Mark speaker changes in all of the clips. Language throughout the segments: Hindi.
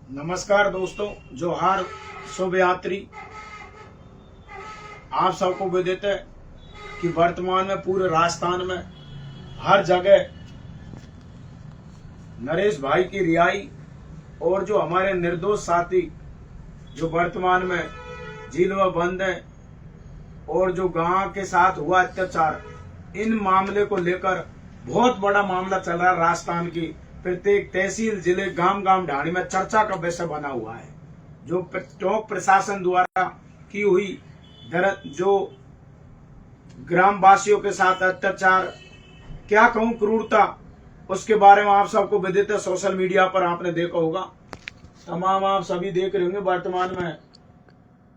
Speaker 1: नमस्कार दोस्तों, जोहार शुभ यात्री। आप सबको विदित है कि वर्तमान में पूरे राजस्थान में हर जगह नरेश भाई की रिहाई और जो हमारे निर्दोष साथी जो वर्तमान में जेल में बंद हैं और जो गांव के साथ हुआ अत्याचार, इन मामले को लेकर बहुत बड़ा मामला चल रहा है। राजस्थान की प्रत्येक तहसील, जिले, गांव गांव ढाणी में चर्चा का विषय बना हुआ है। जो चौक प्रशासन द्वारा की हुई जो ग्रामवासियों के साथ अत्याचार, क्या कहूं, क्रूरता, उसके बारे में आप सबको विदित है। सोशल मीडिया पर आपने देखा होगा, तमाम आप सभी देख रहे होंगे। वर्तमान में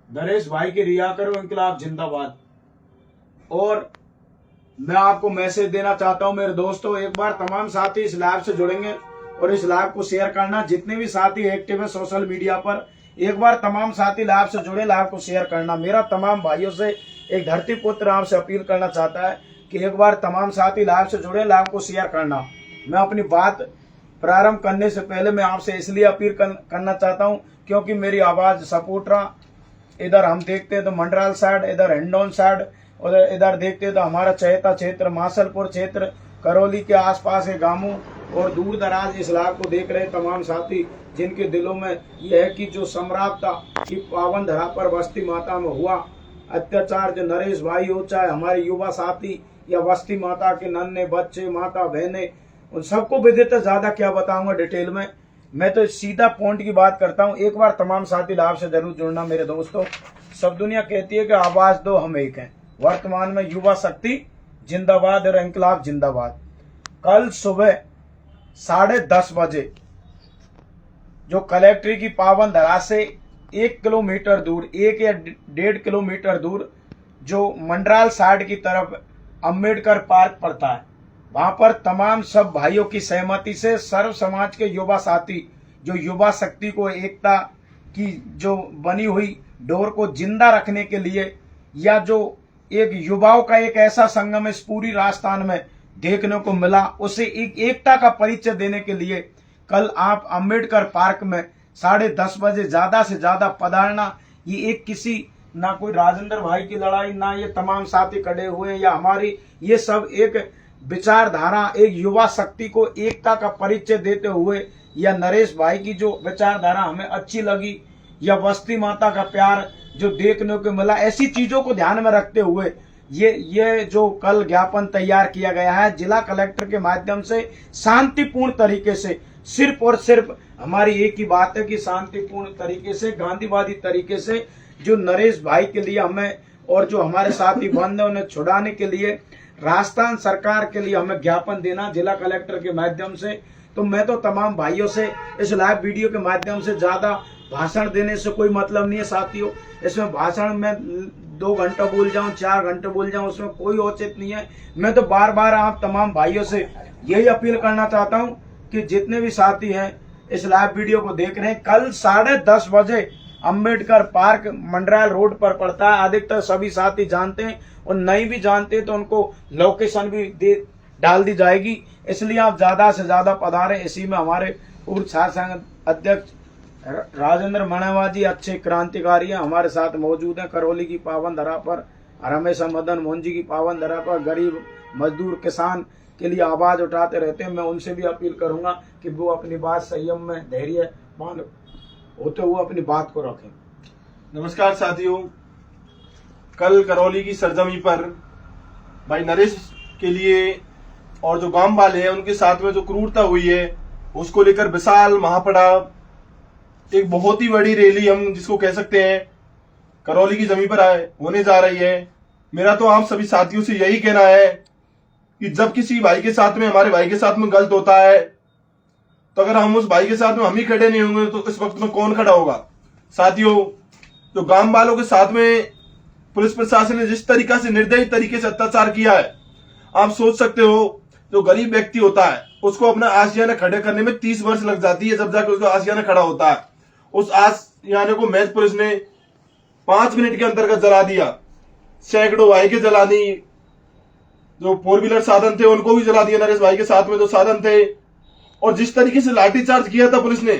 Speaker 1: नरेश भाई की रिहा करो, इंकलाब जिंदाबाद। और मैं आपको मैसेज देना चाहता हूं मेरे दोस्तों, एक बार तमाम साथी इस लाइव से जुड़ेंगे और इस लाइव को शेयर करना। जितने भी साथी एक्टिव है सोशल मीडिया पर, एक बार तमाम साथी लाइव से जुड़े, लाइव को शेयर करना। मेरा तमाम भाइयों से एक धरती पुत्र आपसे अपील करना चाहता है कि एक बार तमाम साथी लाइव से जुड़े, लाइव को शेयर करना। मैं अपनी बात प्रारंभ करने से पहले मैं आपसे इसलिए अपील करना चाहता हूँ क्योंकि मेरी आवाज सपोर्टरा, इधर हम देखते हैं तो मंडराल साइड, इधर हिंडौन साइड, उधर इधर देखते हैं तो हमारा चहेता क्षेत्र, मासलपुर क्षेत्र, करौली के आसपास के गांवों और दूर दराज इस लाभ को देख रहे तमाम साथी, जिनके दिलों में यह है कि जो सम्राटता की पावन धरा पर बस्ती माता में हुआ अत्याचार, जो नरेश भाई हो, चाहे हमारे युवा साथी या बस्ती माता के नन्हे बच्चे, माता बहने, उन सबको विदित है। ज्यादा क्या बताऊंगा डिटेल में, मैं तो सीधा पॉइंट की बात करता हूं। एक बार तमाम साथी लाभ से जरूर जुड़ना मेरे दोस्तों। सब दुनिया कहती है कि आवाज दो, हम एक हैं। वर्तमान में युवा शक्ति जिंदाबाद और इंकलाब जिंदाबाद। कल सुबह 10:30 बजे जो कलेक्ट्री की पावन धरा से 1 किलोमीटर दूर, 1 या 1.5 किलोमीटर दूर जो मंडराल साइड की तरफ अंबेडकर पार्क पड़ता है, वहां पर तमाम सब भाइयों की सहमति से सर्व समाज के युवा साथी, जो युवा शक्ति को एकता की जो बनी हुई डोर को जिंदा रखने के लिए, या जो एक युवाओं का एक ऐसा संगम इस पूरी राजस्थान में देखने को मिला, उसे एक एकता का परिचय देने के लिए कल आप अंबेडकर पार्क में 10:30 बजे ज्यादा से ज्यादा पधारना। ये एक किसी ना कोई राजेंद्र भाई की लड़ाई, ना ये तमाम साथी खड़े हुए या हमारी, ये सब एक विचारधारा, एक युवा शक्ति को एकता का परिचय देते हुए, या नरेश भाई की जो विचारधारा हमें अच्छी लगी, या बस्ती माता का प्यार जो देखने को मिला, ऐसी चीजों को ध्यान में रखते हुए ये जो कल ज्ञापन तैयार किया गया है जिला कलेक्टर के माध्यम से, शांतिपूर्ण तरीके से, सिर्फ और सिर्फ हमारी एक ही बात है कि शांतिपूर्ण तरीके से, गांधीवादी तरीके से जो नरेश भाई के लिए हमें और जो हमारे साथी बंद है उन्हें छुड़ाने के लिए राजस्थान सरकार के लिए हमें ज्ञापन देना जिला कलेक्टर के माध्यम से। तो मैं तो तमाम भाइयों से इस लाइव वीडियो के माध्यम से ज्यादा भाषण देने से कोई मतलब नहीं है साथियों। इसमें भाषण में 2 घंटा बोल जाऊं, 4 घंटे बोल जाऊं, उसमें कोई औचित नहीं है। मैं तो बार बार आप तमाम भाइयों से यही अपील करना चाहता हूं कि जितने भी साथी हैं इस लाइव वीडियो को देख रहे हैं, कल 10:30 बजे अंबेडकर पार्क मंडराल रोड पर पड़ता है। अधिकतर सभी साथी जानते हैं और नहीं भी जानते तो उनको लोकेशन भी डाल दी जाएगी, इसलिए आप ज्यादा से ज्यादा पधारें। इसी में हमारे पूर्व छात्र संघ अध्यक्ष राजेंद्र मणेवा जी अच्छे क्रांतिकारी हैं, हमारे साथ मौजूद हैं। करौली की पावन धरा पर हमेशा मदन मोहन जी की पावन धरा पर गरीब मजदूर किसान के लिए आवाज उठाते रहते हैं। मैं उनसे भी अपील करूंगा कि वो अपनी बात संयम में धैर्यवान होते हुए अपनी बात को रखें।
Speaker 2: नमस्कार साथियों, कल करौली की सरजमी पर भाई नरेश के लिए और जो गांव वाले हैं उनके साथ में जो क्रूरता हुई है उसको लेकर विशाल महापड़ा, एक बहुत ही बड़ी रैली हम जिसको कह सकते हैं करौली की जमीन पर होने जा रही है। मेरा तो आप सभी साथियों से यही कहना है कि जब किसी भाई के साथ में, हमारे भाई के साथ में गलत होता है, तो अगर हम उस भाई के साथ में हम ही खड़े नहीं होंगे तो इस वक्त में कौन खड़ा होगा। साथियों, जो गांव वालों के साथ में पुलिस प्रशासन ने जिस तरीका से निर्दयी तरीके से अत्याचार किया है, आप सोच सकते हो जो गरीब व्यक्ति होता है उसको अपना आशियाना खड़े करने में 30 वर्ष लग जाती है, जब जाकर उसका आशियाना खड़ा होता है। उस आशियाने को मैच पुलिस ने 5 मिनट के अंतर्गत जला दिया। सैकड़ों भाई के जला दी, जो 4 व्हीलर साधन थे उनको भी जला दिया, नरेश भाई के साथ में जो साधन थे। और जिस तरीके से लाठीचार्ज किया था पुलिस ने,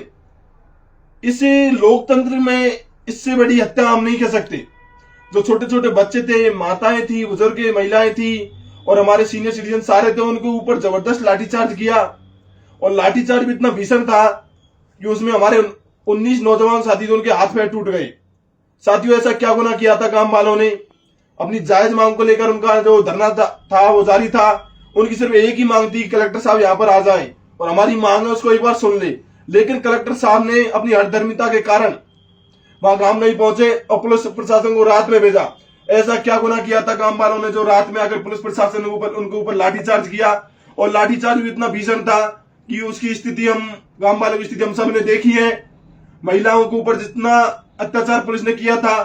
Speaker 2: इसे लोकतंत्र में इससे बड़ी हत्या हम नहीं कह सकते। जो छोटे छोटे बच्चे थे, माताएं थी, बुजुर्ग महिलाएं थी और हमारे सीनियर सिटीजन सारे थे, उनके ऊपर जबरदस्त लाठीचार्ज किया और लाठीचार्ज भी इतना भीषण था कि उसमें हमारे 19 नौजवान साथी थे, उनके हाथ पैर टूट गए। साथियों, ऐसा क्या गुनाह किया था गांव वालों ने? अपनी जायज मांग को लेकर उनका जो धरना था वो जारी था। उनकी सिर्फ एक ही मांग थी, कलेक्टर साहब यहाँ पर आ जाएं और हमारी मांग है उसको एक बार सुन ले। लेकिन कलेक्टर साहब ने अपनी हठधर्मिता के कारण वहां गांव नहीं पहुंचे और पुलिस प्रशासन को रात में भेजा। ऐसा क्या गुनाह किया था गांव वालों ने जो रात में आकर पुलिस प्रशासन ने उनके ऊपर लाठीचार्ज किया? और लाठीचार्ज भी इतना भीषण था कि उसकी स्थिति हम गांव वालों की स्थिति हम सब ने देखी है। महिलाओं के ऊपर जितना अत्याचार पुलिस ने किया था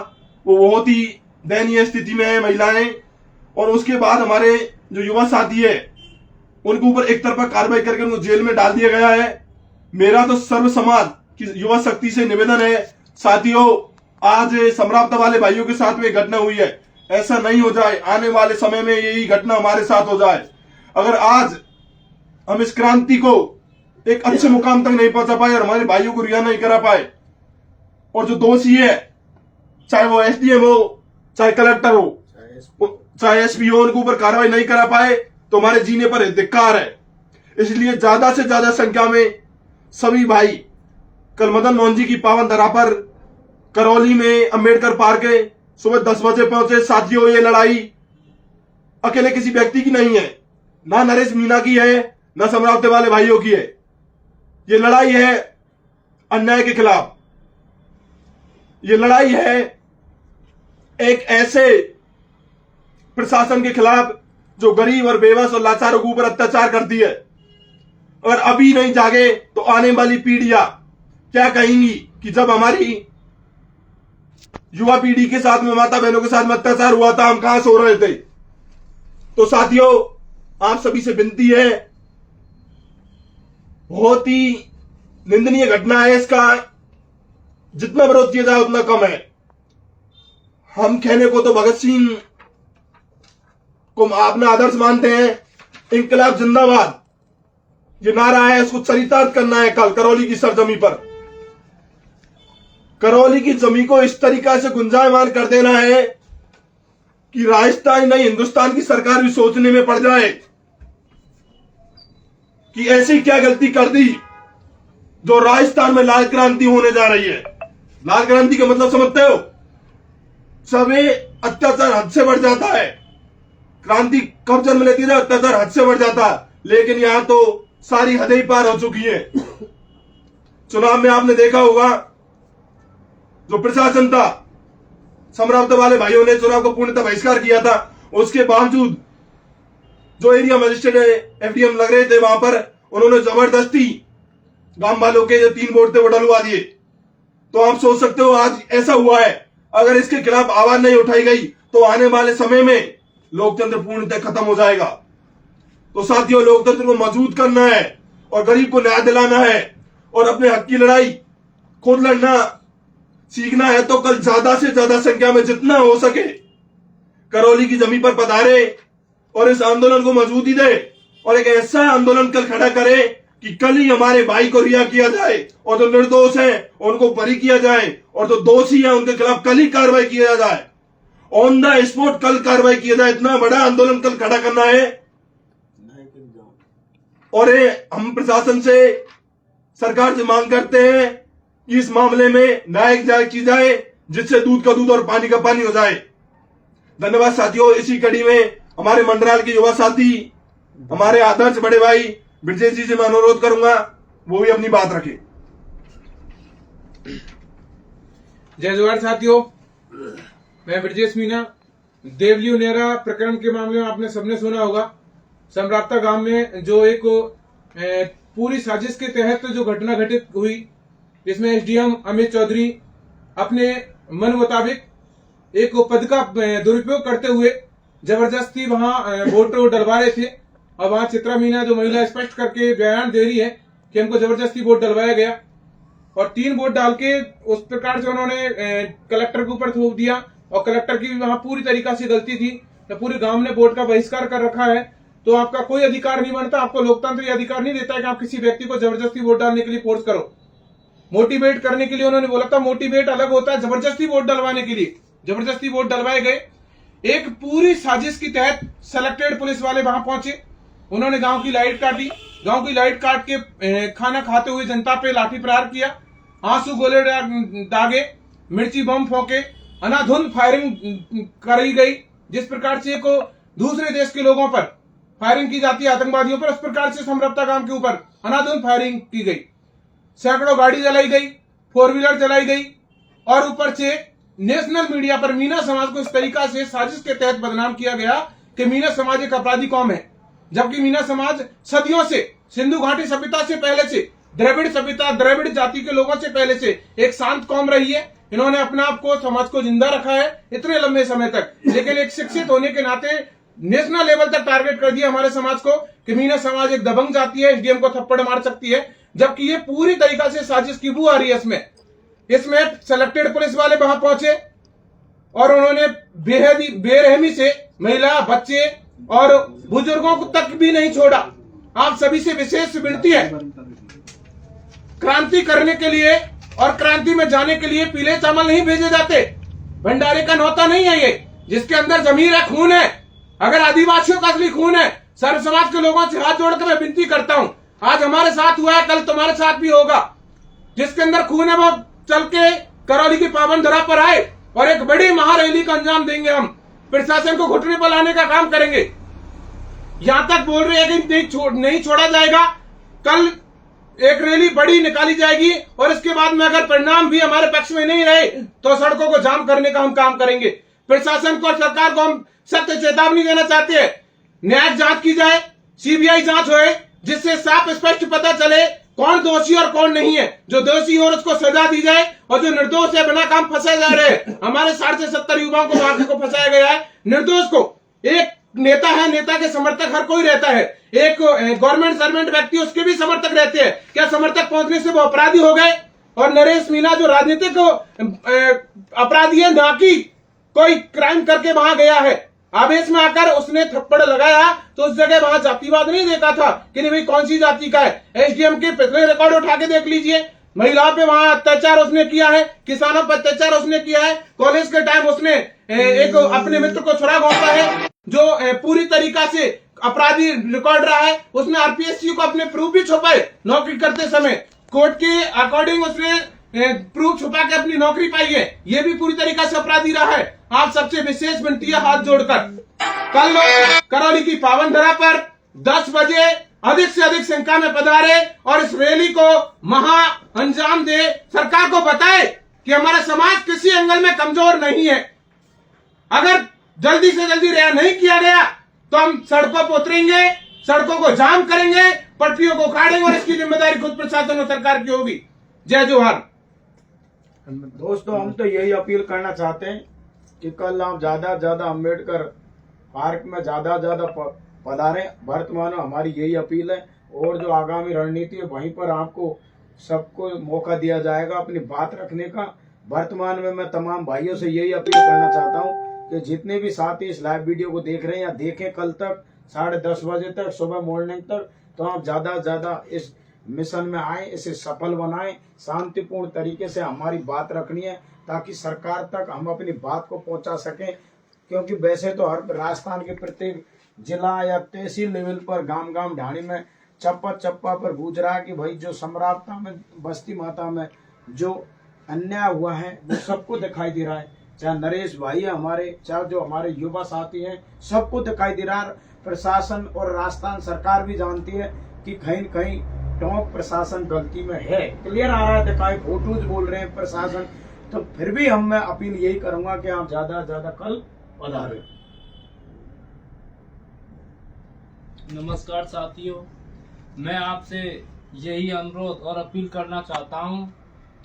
Speaker 2: वो बहुत ही दयनीय स्थिति में है महिलाएं। और उसके बाद हमारे जो युवा साथी है उनके ऊपर एक तरफा कार्रवाई करके उनको जेल में डाल दिया गया है। मेरा तो सर्व समाज की युवा शक्ति से निवेदन है, साथियों, आज सम्राप्ता वाले भाइयों के साथ में घटना हुई है, ऐसा नहीं हो जाए, आने वाले समय में यही घटना हमारे साथ हो जाए। अगर आज हम इस क्रांति को एक अच्छे मुकाम तक नहीं पहुंचा पाए और हमारे भाइयों को रिहा नहीं करा पाए और जो दोषी है, चाहे वो एसडीएम हो, चाहे कलेक्टर हो, चाहे एसपी हो, उनके ऊपर कार्रवाई नहीं करा पाए तो हमारे जीने पर धिक्कार है। इसलिए ज्यादा से ज्यादा संख्या में सभी भाई कल मदन मोहन जी की पावन धरा पर करौली में अंबेडकर पार्क है, सुबह 10 बजे पहुंचे। साथियों, ये लड़ाई अकेले किसी व्यक्ति की नहीं है, ना नरेश मीणा की है, ना सम्राप्ते वाले भाइयों की है। ये लड़ाई है अन्याय के खिलाफ। ये लड़ाई है एक ऐसे प्रशासन के खिलाफ जो गरीब और बेबस और लाचारों के ऊपर अत्याचार करती है। अगर अभी नहीं जागे तो आने वाली पीढ़ियां क्या कहेंगी कि जब हमारी युवा पीढ़ी के साथ में, माता बहनों के साथ में अत्याचार हुआ था, हम कहां सो रहे थे? तो साथियों, आप सभी से विनती है, बहुत ही निंदनीय घटना है, इसका जितना विरोध किया जाए उतना कम है। हम कहने को तो भगत सिंह को अपना आदर्श मानते हैं, इंकलाब जिंदाबाद ये नारा है, उसको चरितार्थ करना है कल करौली की सरजमी पर। करौली की जमीन को इस तरीका से गुंजायमान कर देना है कि राजस्थान नहीं हिंदुस्तान की सरकार भी सोचने में पड़ जाए कि ऐसी क्या गलती कर दी जो राजस्थान में लाल क्रांति होने जा रही है। लाल क्रांति का मतलब समझते हो? सभी अत्याचार हद से बढ़ जाता है। क्रांति कब जन्म लेती है? अत्याचार हद से बढ़ जाता है, लेकिन यहां तो सारी हदें ही पार हो चुकी है। चुनाव में आपने देखा होगा जो प्रशासन था, सम्राप्ता वाले भाइयों ने चुनाव को पूर्णतः बहिष्कार किया था, उसके बावजूद जो एरिया मजिस्ट्रेट एफडीएम लग रहे थे वहां पर उन्होंने जबरदस्ती गांव वालों के जो 3 वोट थे वो डलवा दिए। तो आप सोच सकते हो आज ऐसा हुआ है। अगर इसके खिलाफ आवाज नहीं उठाई गई तो आने वाले समय में लोकतंत्र पूर्णतः खत्म हो जाएगा। तो साथियों, लोकतंत्र को मजबूत करना है और गरीब को न्याय दिलाना है और अपने हक की लड़ाई खुद लड़ना सीखना है। तो कल ज्यादा से ज्यादा संख्या में जितना हो सके करौली की जमीन पर पधारे और इस आंदोलन को मजबूती दे और एक ऐसा आंदोलन कल खड़ा करे कि कल ही हमारे भाई को रिहा किया जाए और जो निर्दोष हैं उनको बरी किया जाए और जो दोषी हैं उनके खिलाफ कल ही कार्रवाई किया जाए, ऑन द स्पॉट कल कार्रवाई किया जाए। इतना बड़ा आंदोलन कल खड़ा करना है। और हम प्रशासन से, सरकार से मांग करते हैं कि इस मामले में न्याय की जाए जिससे दूध का दूध और पानी का पानी हो जाए। धन्यवाद साथियों। इसी कड़ी में हमारे मंडराल के युवा साथी, हमारे आदर्श बड़े भाई ब्रजेश जी से मैं अनुरोध करूंगा वो भी अपनी बात रखें।
Speaker 3: जय जोहार साथियों, मैं ब्रजेश मीणा। देवली उनेरा प्रकरण के मामले में आपने सबने सुना होगा। सम्राप्ता गांव में जो एक पूरी साजिश के तहत जो घटना घटित हुई, जिसमें एसडीएम अमित चौधरी अपने मन मुताबिक एक पद का दुरुपयोग करते हुए जबरदस्ती वहां वोट डलवा रहे थे और वहां चित्रा मीणा जो महिला स्पष्ट करके बयान दे रही है कि हमको जबरदस्ती वोट डलवाया गया और 3 वोट डाल के उस प्रकार से उन्होंने कलेक्टर के ऊपर थोप दिया और कलेक्टर की भी वहां पूरी तरीका से गलती थी। तो पूरे गांव ने वोट का बहिष्कार कर रखा है। तो आपका कोई अधिकार नहीं बनता, आपको लोकतंत्र ये अधिकार नहीं देता है कि आप किसी व्यक्ति को जबरदस्ती वोट डालने के लिए फोर्स करो। मोटिवेट करने के लिए उन्होंने बोला था। मोटिवेट अलग होता है जबरदस्ती वोट डलवाने के लिए, जबरदस्ती वोट डलवाए गए। एक पूरी साजिश के तहत सेलेक्टेड पुलिस वाले वहां पहुंचे, उन्होंने गांव की लाइट काटी, गांव की लाइट काट के खाना खाते हुए जनता पे लाठी प्रहार किया, आंसू गोले दागे, मिर्ची बम फोके, अनाधुंध फायरिंग करी गई। जिस प्रकार से को दूसरे देश के लोगों पर फायरिंग की जाती है, आतंकवादियों पर, उस प्रकार से समरप्ता गांव के ऊपर अनाधुंध फायरिंग की गई। सैकड़ों गाड़ी जलाई गई, 4 व्हीलर जलाई गई और ऊपर से नेशनल मीडिया पर मीना समाज को इस तरीका से साजिश के तहत बदनाम किया गया कि मीना समाज एक अपराधी कौम है, जबकि मीना समाज सदियों से, सिंधु घाटी सभ्यता से पहले से, द्रविड़ सभ्यता, द्रविड़ जाति के लोगों से पहले से एक शांत कौम रही है। इन्होंने अपने आप को, समाज को जिंदा रखा है इतने लंबे समय तक, लेकिन एक शिक्षित होने के नाते नेशनल लेवल तक टारगेट कर दिया हमारे समाज को कि मीना समाज एक दबंग जाति है, एसडीएम को थप्पड़ मार सकती है, जबकि ये पूरी तरीका से साजिश की बू आ रही है। इसमें सेलेक्टेड पुलिस वाले वहां पहुंचे और उन्होंने बेरहमी से महिला, बच्चे और बुजुर्गों को तक भी नहीं छोड़ा। आप सभी से विशेष विनती है, क्रांति करने के लिए और क्रांति में जाने के लिए पीले चावल नहीं भेजे जाते, भंडारे का न्योता नहीं है ये, जिसके अंदर जमीर है, खून है। अगर आदिवासियों का असली खून है, सर्व समाज के लोगों से हाथ जोड़कर मैं विनती करता हूं, आज हमारे साथ हुआ है, कल तुम्हारे साथ भी होगा। जिसके अंदर खून है वो चल के करौली की पावन धरा पर आए और एक बड़ी महारैली का अंजाम देंगे। हम प्रशासन को घुटने पर लाने का काम करेंगे। यहां तक बोल रहे हैं कि नहीं छोड़ा जाएगा, कल एक रैली बड़ी निकाली जाएगी और इसके बाद में अगर परिणाम भी हमारे पक्ष में नहीं रहे तो सड़कों को जाम करने का हम काम करेंगे। प्रशासन को और सरकार को हम सख्त चेतावनी देना चाहते हैं, न्यायिक जांच की जाए, सीबीआई जांच होए, जिससे साफ स्पष्ट पता चले कौन दोषी और कौन नहीं है। जो दोषी हो उसको सजा दी जाए और जो निर्दोष है, बिना काम फंसे जा रहे हैं, हमारे 60 से 70 युवाओं को वहां को फंसाया गया है, निर्दोष को। एक नेता है, नेता के समर्थक हर कोई रहता है, एक गवर्नमेंट सर्वेंट व्यक्ति उसके भी समर्थक रहते हैं। क्या समर्थक पहुंचने से वो अपराधी हो गए? और नरेश मीना जो राजनीतिक अपराधी है, ना कि कोई क्राइम करके वहां गया है, आवेश में आकर उसने थप्पड़ लगाया तो उस जगह वहां जातिवाद नहीं देखा था कि नहीं भाई कौन सी जाति का है। एसडीएम के पिछले रिकॉर्ड उठा के देख लीजिए, महिलाओं पे वहां अत्याचार उसने किया है, किसानों पर अत्याचार उसने किया है, कॉलेज के टाइम उसने एक अपने मित्र को छुरा घोंपा है जो पूरी तरीका से अपराधी रिकॉर्ड रहा है। उसने आरपीएससी को अपने प्रूफ भी छुपाए नौकरी करते समय, कोर्ट के अकॉर्डिंग उसने प्रूफ छुपा के अपनी नौकरी पाई है, ये भी पूरी तरीका से अपराधी रहा है। आप सबसे विशेष विनती है हाथ जोड़कर, कल करौली की पावन धरा पर 10 बजे अधिक से अधिक संख्या में पधारे और इस रैली को महा अंजाम दे। सरकार को बताए कि हमारा समाज किसी एंगल में कमजोर नहीं है। अगर जल्दी से जल्दी रिहा नहीं किया गया तो हम सड़कों पर उतरेंगे, सड़कों को जाम करेंगे, पटरियों को उखाड़ेंगे और इसकी जिम्मेदारी खुद प्रशासन और सरकार की होगी। जय जोहार।
Speaker 1: दोस्तों, हम तो यही अपील करना चाहते हैं कि कल आप ज्यादा ज्यादा अम्बेडकर पार्क में ज्यादा ज्यादा पधारें। वर्तमान में हमारी यही अपील है और जो आगामी रणनीति है वहीं पर आपको सबको मौका दिया जाएगा अपनी बात रखने का। वर्तमान में मैं तमाम भाइयों से यही अपील करना चाहता हूं कि जितने भी साथी इस लाइव वीडियो को देख रहे हैं या देखें कल तक 10:30 बजे तक, सुबह मॉर्निंग तक, तो आप ज्यादा ज्यादा इस मिशन में आए, इसे सफल बनाएं। शांतिपूर्ण तरीके से हमारी बात रखनी है ताकि सरकार तक हम अपनी बात को पहुंचा सकें, क्योंकि वैसे तो हर राजस्थान के प्रत्येक जिला या तहसील लेवल पर, गांव गांव ढाणी में, चप्पा चप्पा पर गूंज रहा है कि भाई जो समरावता में, बस्ती माता में जो अन्याय हुआ है वो सबको दिखाई दे रहा है। चाहे नरेश भाई है हमारे, चाहे जो हमारे युवा साथी हैं, सबको दिखाई दे रहा है। प्रशासन और राजस्थान सरकार भी जानती है कि कहीं न कहीं टोंक प्रशासन गलती में है। क्लियर आ रहा है, दिखाई फोटोज बोल रहे हैं प्रशासन। तो फिर भी मैं अपील यही करूंगा कि आप ज्यादा से ज्यादा कल पधारें।
Speaker 4: नमस्कार साथियों, मैं आपसे यही अनुरोध और अपील करना चाहता हूं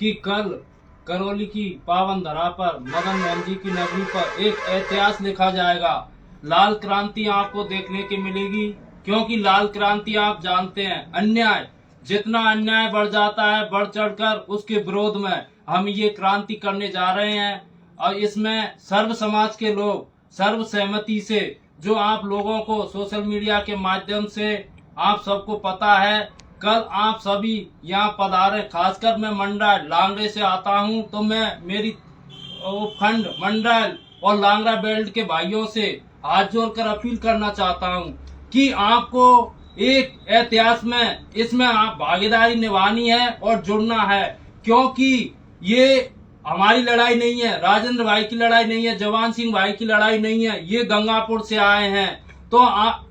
Speaker 4: कि कल करौली की पावन धरा पर मदन मोहन जी की नगरी पर एक इतिहास लिखा जाएगा। लाल क्रांति आपको देखने की मिलेगी, क्योंकि लाल क्रांति आप जानते हैं, अन्याय जितना अन्याय बढ़ जाता है, बढ़ चढ़कर उसके विरोध में हम ये क्रांति करने जा रहे हैं। और इसमें सर्व समाज के लोग सर्व सहमति से, जो आप लोगों को सोशल मीडिया के माध्यम से आप सबको पता है कल आप सभी यहाँ पधारे, खासकर मैं मंडल लांगड़े से आता हूँ, तो मैं मेरी उपखंड मंडल और लांगड़ा बेल्ट के भाइयों से हाथ जोड़कर अपील करना चाहता हूँ कि आपको एक इतिहास में इसमें आप भागीदारी निभानी है और जुड़ना है, क्योंकि ये हमारी लड़ाई नहीं है, राजेंद्र भाई की लड़ाई नहीं है, जवान सिंह भाई की लड़ाई नहीं है। ये गंगापुर से आए हैं, तो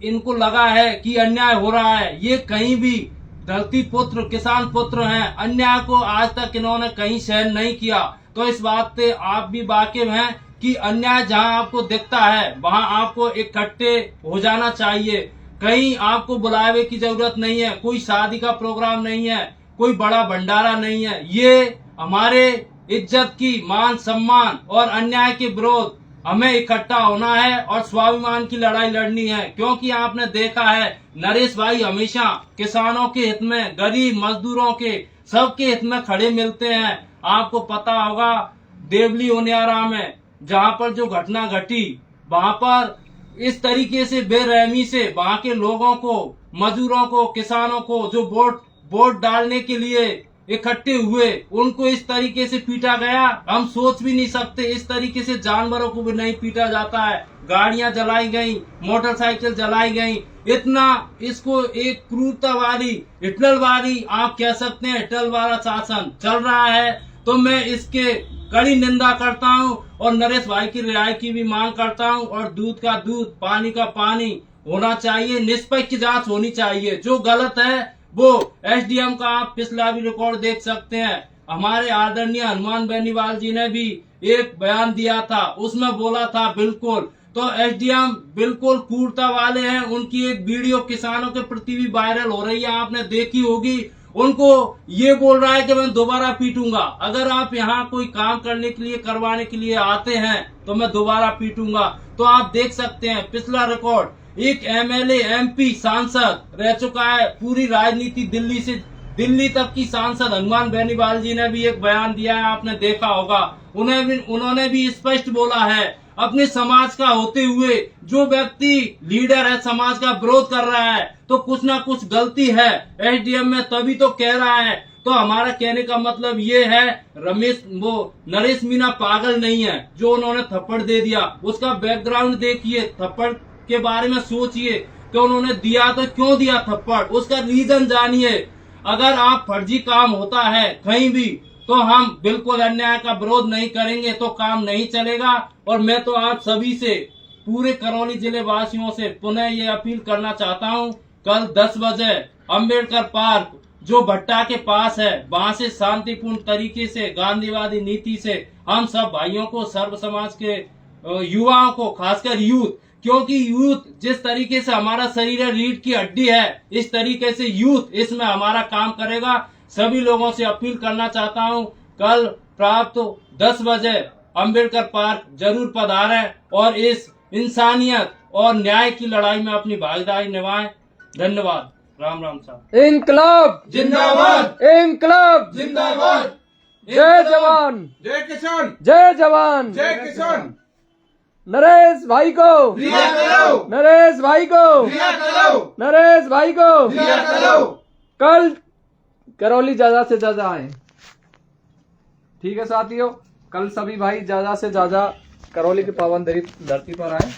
Speaker 4: इनको लगा है कि अन्याय हो रहा है। ये कहीं भी धरती पुत्र, किसान पुत्र हैं, अन्याय को आज तक इन्होंने कहीं सहन नहीं किया। तो इस बात से आप भी वाकिफ हैं कि अन्याय जहां आपको दिखता है वहां आपको इकट्ठे हो जाना चाहिए। कहीं आपको बुलावे की जरूरत नहीं है, कोई शादी का प्रोग्राम नहीं है, कोई बड़ा भंडारा नहीं है। ये हमारे इज्जत की, मान सम्मान और अन्याय के विरोध हमें इकट्ठा होना है और स्वाभिमान की लड़ाई लड़नी है, क्योंकि आपने देखा है नरेश भाई हमेशा किसानों के हित में, गरीब मजदूरों के, सबके हित में खड़े मिलते हैं। आपको पता होगा देवली ओनियारा में जहां पर जो घटना घटी, वहां पर इस तरीके से बेरहमी से वहां के लोगों को, मजदूरों को, किसानों को जो वोट डालने के लिए इकट्ठे हुए, उनको इस तरीके से पीटा गया। हम सोच भी नहीं सकते, इस तरीके से जानवरों को भी नहीं पीटा जाता है। गाड़ियां जलाई गई, मोटरसाइकिल जलाई गई। इतना इसको एक क्रूरतावादी, हिटलरवादी आप कह सकते हैं, हिटलरवादा शासन चल रहा है। तो मैं इसके कड़ी निंदा करता हूं और नरेश भाई की रिहाई की भी मांग करता हूं। और दूध का दूध, पानी का पानी होना चाहिए, निष्पक्ष जांच होनी चाहिए। जो गलत है वो एसडीएम का आप पिछला भी रिकॉर्ड देख सकते हैं। हमारे आदरणीय हनुमान बेनीवाल जी ने भी एक बयान दिया था, उसमें बोला था बिल्कुल। तो एसडीएम बिल्कुल क्रूरता वाले हैं। उनकी एक वीडियो किसानों के प्रति भी वायरल हो रही है, आपने देखी होगी। उनको ये बोल रहा है कि मैं दोबारा पीटूंगा। अगर आप यहाँ कोई काम करने के लिए, करवाने के लिए आते हैं तो मैं दोबारा पीटूंगा। तो आप देख सकते हैं पिछला रिकॉर्ड, एक एमएलए, एमपी, सांसद रह चुका है। पूरी राजनीति दिल्ली से दिल्ली तक की सांसद हनुमान बेनीवाल जी ने भी एक बयान दिया है, आपने देखा होगा। उन्होंने भी स्पष्ट बोला है, अपने समाज का होते हुए जो व्यक्ति लीडर है, समाज का विरोध कर रहा है, तो कुछ ना कुछ गलती है एसडीएम में, तभी तो कह रहा है। तो हमारा कहने का मतलब ये है, नरेश मीणा पागल नहीं है जो उन्होंने थप्पड़ दे दिया। उसका बैकग्राउंड देखिए, थप्पड़ के बारे में सोचिए कि उन्होंने दिया तो क्यों दिया थप्पड़, उसका रीजन जानिए। अगर आप फर्जी काम होता है कहीं भी, तो हम बिल्कुल अन्याय का विरोध नहीं करेंगे, तो काम नहीं चलेगा। और मैं तो आप सभी से, पूरे करौली जिले वासियों से पुनः ये अपील करना चाहता हूँ, कल 10 बजे अम्बेडकर पार्क जो भट्टा के पास है, वहां से शांतिपूर्ण तरीके से, गांधीवादी नीति से हम सब भाइयों को, सर्व समाज के युवाओं को, खासकर यूथ, क्योंकि यूथ जिस तरीके से हमारा शरीर है, रीढ़ की हड्डी है, इस तरीके से यूथ इसमें हमारा काम करेगा। सभी लोगों से अपील करना चाहता हूं, कल प्राप्त 10 बजे अम्बेडकर पार्क जरूर पधारें और इस इंसानियत और न्याय की लड़ाई में अपनी भागीदारी निभाएं। धन्यवाद। राम राम साहब।
Speaker 3: इनकलाब
Speaker 1: जिंदाबाद,
Speaker 3: इनकलाब
Speaker 1: जिंदाबाद।
Speaker 3: जय जवान,
Speaker 1: जय किसान,
Speaker 3: जय जवान,
Speaker 1: जय किसान।
Speaker 3: नरेश भाई को,
Speaker 1: रिहा करो,
Speaker 3: नरेश भाई को,
Speaker 1: रिहा करो,
Speaker 3: नरेश भाई को।
Speaker 1: रिहा करो।
Speaker 3: कल करौली ज्यादा से ज्यादा आए। ठीक है साथियों, कल सभी भाई ज्यादा से ज्यादा करौली की पावन धरती पर आए।